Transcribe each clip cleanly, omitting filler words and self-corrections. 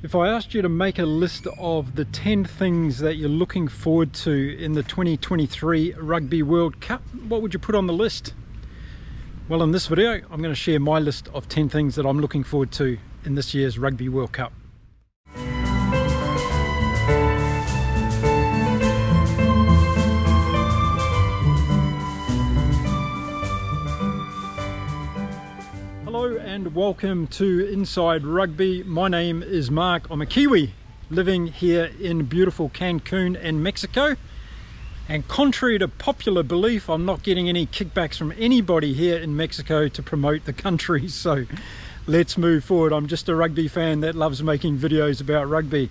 If I asked you to make a list of the 10 things that you're looking forward to in the 2023 Rugby World Cup, what would you put on the list? Well, in this video, I'm going to share my list of 10 things that I'm looking forward to in this year's Rugby World Cup. Hello and welcome to Inside Rugby. My name is Mark. I'm a Kiwi living here in beautiful Cancun in Mexico. And contrary to popular belief, I'm not getting any kickbacks from anybody here in Mexico to promote the country. So let's move forward. I'm just a rugby fan that loves making videos about rugby.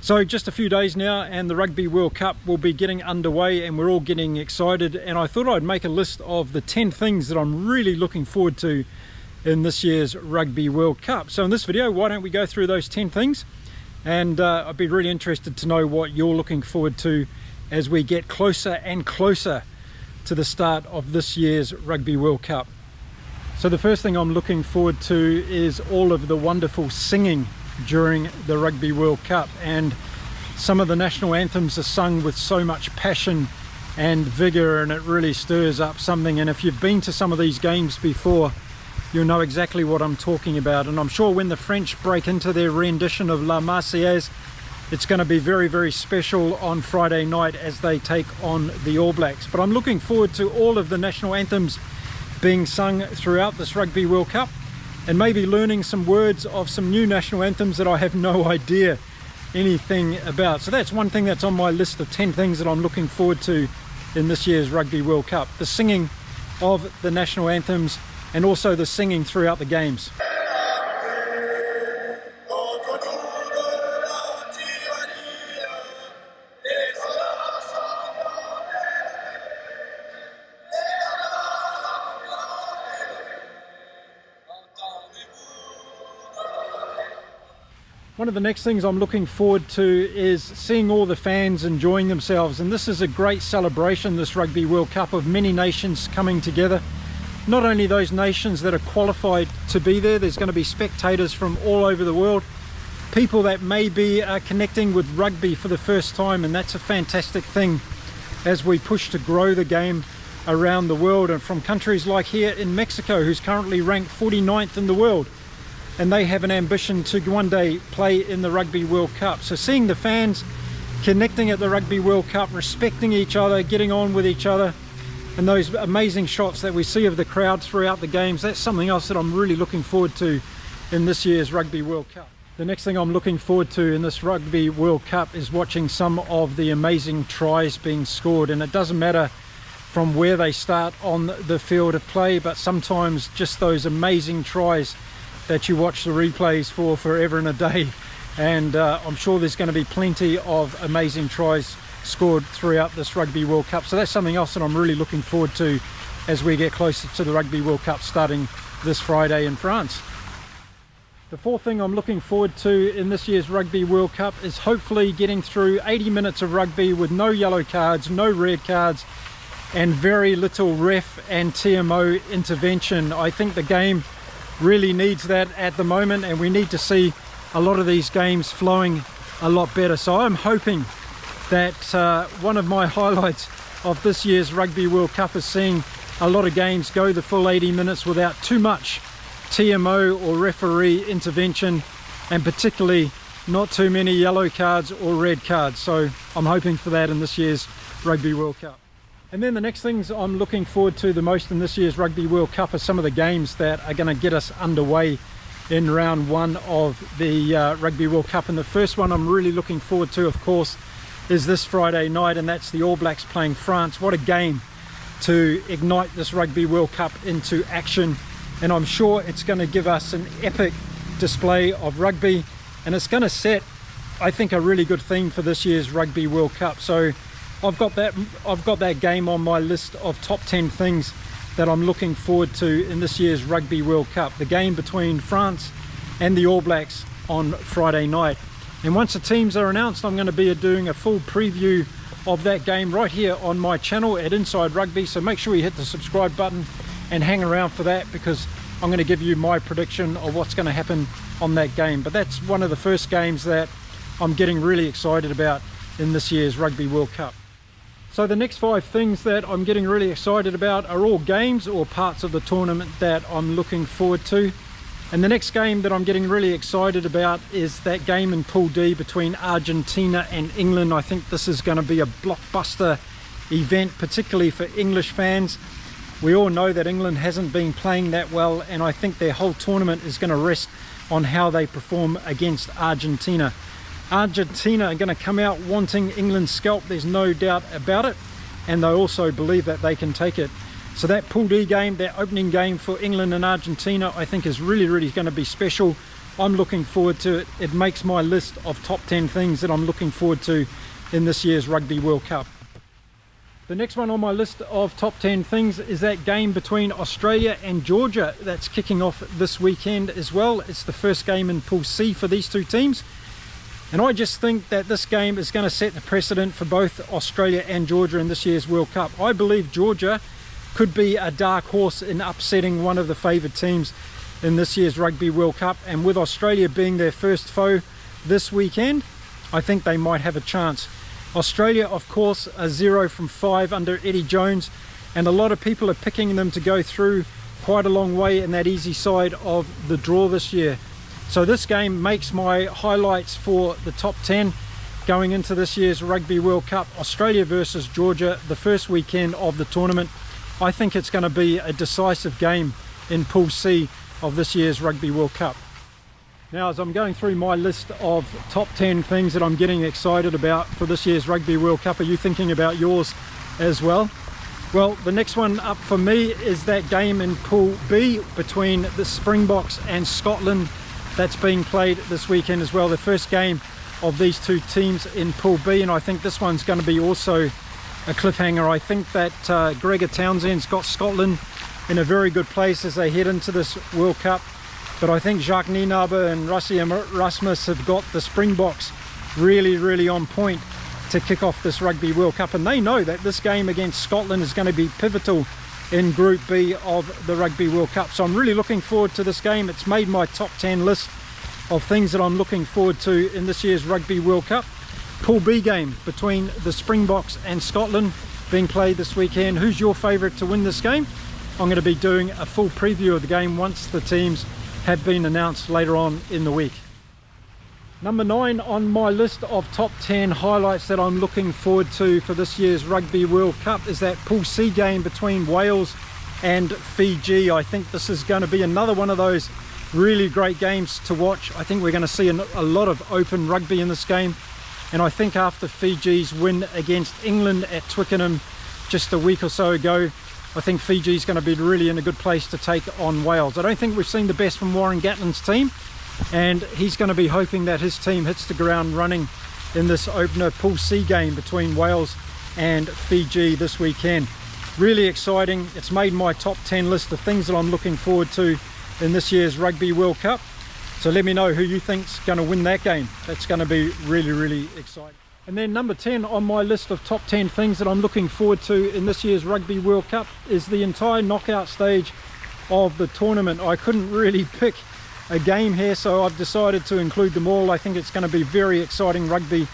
So just a few days now and the Rugby World Cup will be getting underway and we're all getting excited. And I thought I'd make a list of the 10 things that I'm really looking forward to in this year's Rugby World Cup. So in this video, why don't we go through those 10 things? And I'd be really interested to know what you're looking forward to as we get closer and closer to the start of this year's Rugby World Cup. So the first thing I'm looking forward to is all of the wonderful singing during the Rugby World Cup. And some of the national anthems are sung with so much passion and vigor, and it really stirs up something. And if you've been to some of these games before, you'll know exactly what I'm talking about. And I'm sure when the French break into their rendition of La Marseillaise, it's going to be very, very special on Friday night as they take on the All Blacks. But I'm looking forward to all of the national anthems being sung throughout this Rugby World Cup, and maybe learning some words of some new national anthems that I have no idea anything about. So that's one thing that's on my list of 10 things that I'm looking forward to in this year's Rugby World Cup: the singing of the national anthems and also the singing throughout the games. One of the next things I'm looking forward to is seeing all the fans enjoying themselves, and this is a great celebration, this Rugby World Cup, of many nations coming together. Not only those nations that are qualified to be there, there's going to be spectators from all over the world, people that may be connecting with rugby for the first time, and that's a fantastic thing as we push to grow the game around the world, and from countries like here in Mexico, who's currently ranked 49th in the world, and they have an ambition to one day play in the Rugby World Cup. So seeing the fans connecting at the Rugby World Cup, respecting each other, getting on with each other, and those amazing shots that we see of the crowd throughout the games, that's something else that I'm really looking forward to in this year's Rugby World Cup. The next thing I'm looking forward to in this Rugby World Cup is watching some of the amazing tries being scored. And it doesn't matter from where they start on the field of play, but sometimes just those amazing tries that you watch the replays for forever and a day. And I'm sure there's going to be plenty of amazing tries scored throughout this Rugby World Cup. So that's something else that I'm really looking forward to as we get closer to the Rugby World Cup starting this Friday in France. The fourth thing I'm looking forward to in this year's Rugby World Cup is hopefully getting through 80 minutes of rugby with no yellow cards, no red cards, and very little ref and TMO intervention. I think the game really needs that at the moment, and we need to see a lot of these games flowing a lot better. So I'm hoping that one of my highlights of this year's Rugby World Cup is seeing a lot of games go the full 80 minutes without too much TMO or referee intervention, and particularly not too many yellow cards or red cards. So I'm hoping for that in this year's Rugby World Cup. And then the next things I'm looking forward to the most in this year's Rugby World Cup are some of the games that are going to get us underway in round one of the Rugby World Cup. And the first one I'm really looking forward to, of course, is this Friday night, and that's the All Blacks playing France. What a game to ignite this Rugby World Cup into action, and I'm sure it's going to give us an epic display of rugby, and it's going to set, I think, a really good theme for this year's Rugby World Cup. So I've got that game on my list of top 10 things that I'm looking forward to in this year's Rugby World Cup, the game between France and the All Blacks on Friday night. And once the teams are announced, I'm going to be doing a full preview of that game right here on my channel at Inside Rugby. So make sure you hit the subscribe button and hang around for that, because I'm going to give you my prediction of what's going to happen on that game. But that's one of the first games that I'm getting really excited about in this year's Rugby World Cup. So the next 5 things that I'm getting really excited about are all games or parts of the tournament that I'm looking forward to. And the next game that I'm getting really excited about is that game in Pool D between Argentina and England. I think this is going to be a blockbuster event, particularly for English fans. We all know that England hasn't been playing that well, and I think their whole tournament is going to rest on how they perform against Argentina. Argentina are going to come out wanting England's scalp, there's no doubt about it, and they also believe that they can take it. So that Pool D game, that opening game for England and Argentina, I think is really going to be special. I'm looking forward to it. It makes my list of top 10 things that I'm looking forward to in this year's Rugby World Cup. The next one on my list of top 10 things is that game between Australia and Georgia that's kicking off this weekend as well. It's the first game in Pool C for these two teams. And I just think that this game is going to set the precedent for both Australia and Georgia in this year's World Cup. I believe Georgia could be a dark horse in upsetting one of the favoured teams in this year's Rugby World Cup. And with Australia being their first foe this weekend, I think they might have a chance. Australia, of course, are 0 from 5 under Eddie Jones, and a lot of people are picking them to go through quite a long way in that easy side of the draw this year. So this game makes my highlights for the top 10 going into this year's Rugby World Cup. Australia versus Georgia, the first weekend of the tournament. I think it's going to be a decisive game in Pool C of this year's Rugby World Cup. Now, as I'm going through my list of top 10 things that I'm getting excited about for this year's Rugby World Cup, are you thinking about yours as well? Well, the next one up for me is that game in Pool B between the Springboks and Scotland that's being played this weekend as well. The first game of these two teams in Pool B, and I think this one's going to be also a cliffhanger. I think that Gregor Townsend's got Scotland in a very good place as they head into this World Cup, but I think Jacques Nienaber and Rassie Erasmus have got the Springboks really on point to kick off this Rugby World Cup, and they know that this game against Scotland is going to be pivotal in Group B of the Rugby World Cup. So I'm really looking forward to this game. It's made my top 10 list of things that I'm looking forward to in this year's Rugby World Cup. Pool B game between the Springboks and Scotland being played this weekend. Who's your favourite to win this game? I'm going to be doing a full preview of the game once the teams have been announced later on in the week. Number 9 on my list of top 10 highlights that I'm looking forward to for this year's Rugby World Cup is that Pool C game between Wales and Fiji. I think this is going to be another one of those really great games to watch. I think we're going to see a lot of open rugby in this game, and I think after Fiji's win against England at Twickenham just a week or so ago, I think Fiji's going to be really in a good place to take on Wales. I don't think we've seen the best from Warren Gatland's team, and he's going to be hoping that his team hits the ground running in this opener Pool C game between Wales and Fiji this weekend. Really exciting. It's made my top 10 list of things that I'm looking forward to in this year's Rugby World Cup. So let me know who you think's going to win that game. That's going to be really exciting. And then number 10 on my list of top 10 things that I'm looking forward to in this year's Rugby World Cup is the entire knockout stage of the tournament. I couldn't really pick a game here, so I've decided to include them all. I think it's going to be very exciting rugby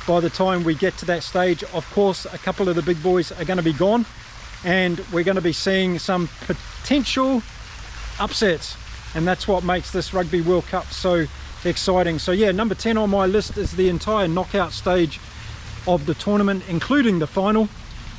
by the time we get to that stage. Of course, a couple of the big boys are going to be gone, and we're going to be seeing some potential upsets, and that's what makes this Rugby World Cup so exciting. So yeah, number 10 on my list is the entire knockout stage of the tournament, including the final,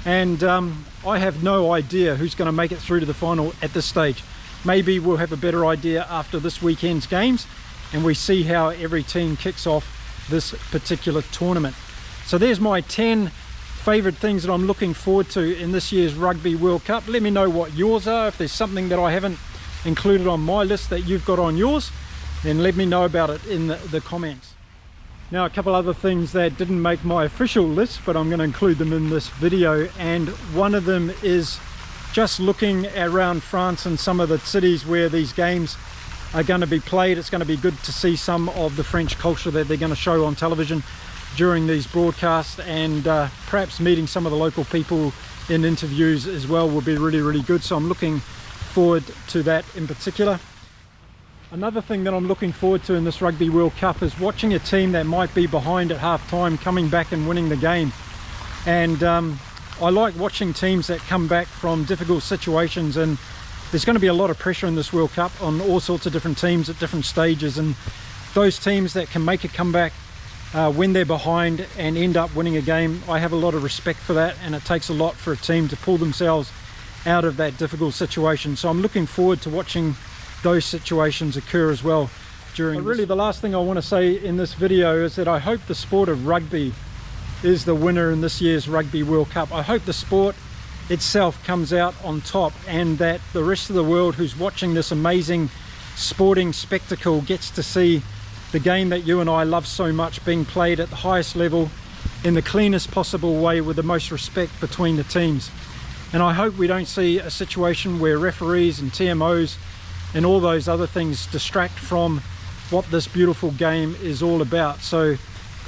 and I have no idea who's going to make it through to the final at this stage. Maybe we'll have a better idea after this weekend's games and we see how every team kicks off this particular tournament. So there's my 10 favourite things that I'm looking forward to in this year's Rugby World Cup. Let me know what yours are. If there's something that I haven't included on my list that you've got on yours, then let me know about it in the comments. Now, a couple other things that didn't make my official list, but I'm going to include them in this video, and one of them is just looking around France and some of the cities where these games are going to be played. It's going to be good to see some of the French culture that they're going to show on television during these broadcasts, and perhaps meeting some of the local people in interviews as well will be really good. So I'm looking forward to that in particular. Another thing that I'm looking forward to in this Rugby World Cup is watching a team that might be behind at half time coming back and winning the game. And I like watching teams that come back from difficult situations, and there's going to be a lot of pressure in this World Cup on all sorts of different teams at different stages, and those teams that can make a comeback when they're behind and end up winning a game, I have a lot of respect for that, and it takes a lot for a team to pull themselves out of that difficult situation. So I'm looking forward to watching those situations occur as well during really the last thing I want to say in this video is that I hope the sport of rugby is the winner in this year's Rugby World Cup. I hope the sport itself comes out on top, and that the rest of the world who's watching this amazing sporting spectacle gets to see the game that you and I love so much being played at the highest level in the cleanest possible way with the most respect between the teams. And I hope we don't see a situation where referees and TMOs and all those other things distract from what this beautiful game is all about. So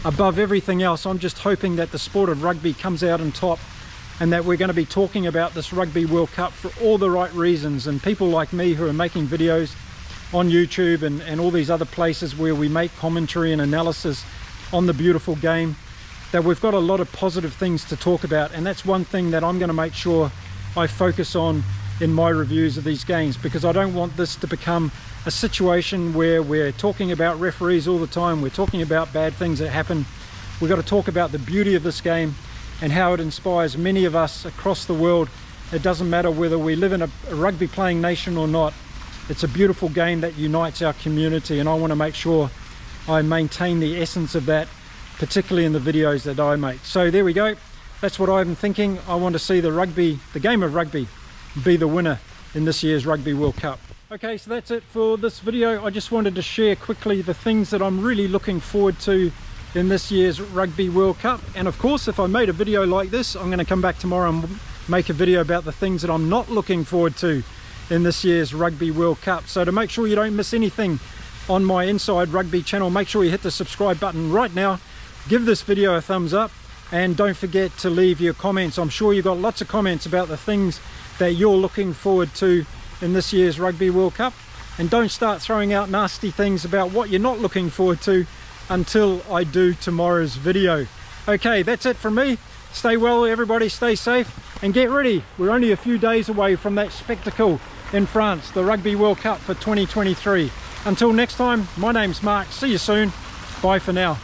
above everything else, I'm just hoping that the sport of rugby comes out on top, and that we're going to be talking about this Rugby World Cup for all the right reasons. And people like me who are making videos on YouTube and all these other places where we make commentary and analysis on the beautiful game, that we've got a lot of positive things to talk about. And that's one thing that I'm going to make sure I focus on in my reviews of these games, because I don't want this to become a situation where we're talking about referees all the time, we're talking about bad things that happen. We've got to talk about the beauty of this game and how it inspires many of us across the world. It doesn't matter whether we live in a rugby playing nation or not. It's a beautiful game that unites our community, and I want to make sure I maintain the essence of that, particularly in the videos that I make. So there we go. That's what I'm thinking. I want to see the game of rugby, be the winner in this year's Rugby World Cup. Okay, so that's it for this video. I just wanted to share quickly the things that I'm really looking forward to in this year's Rugby World Cup. And of course, if I made a video like this, I'm going to come back tomorrow and make a video about the things that I'm not looking forward to in this year's Rugby World Cup. So to make sure you don't miss anything on my Inside Rugby channel, make sure you hit the subscribe button right now, give this video a thumbs up, and don't forget to leave your comments. I'm sure you've got lots of comments about the things that you're looking forward to in this year's Rugby World Cup, and don't start throwing out nasty things about what you're not looking forward to until I do tomorrow's video. Okay, that's it from me. Stay well everybody, stay safe, and get ready. We're only a few days away from that spectacle in France, the Rugby World Cup for 2023. Until next time, my name's Mark. See you soon. Bye for now.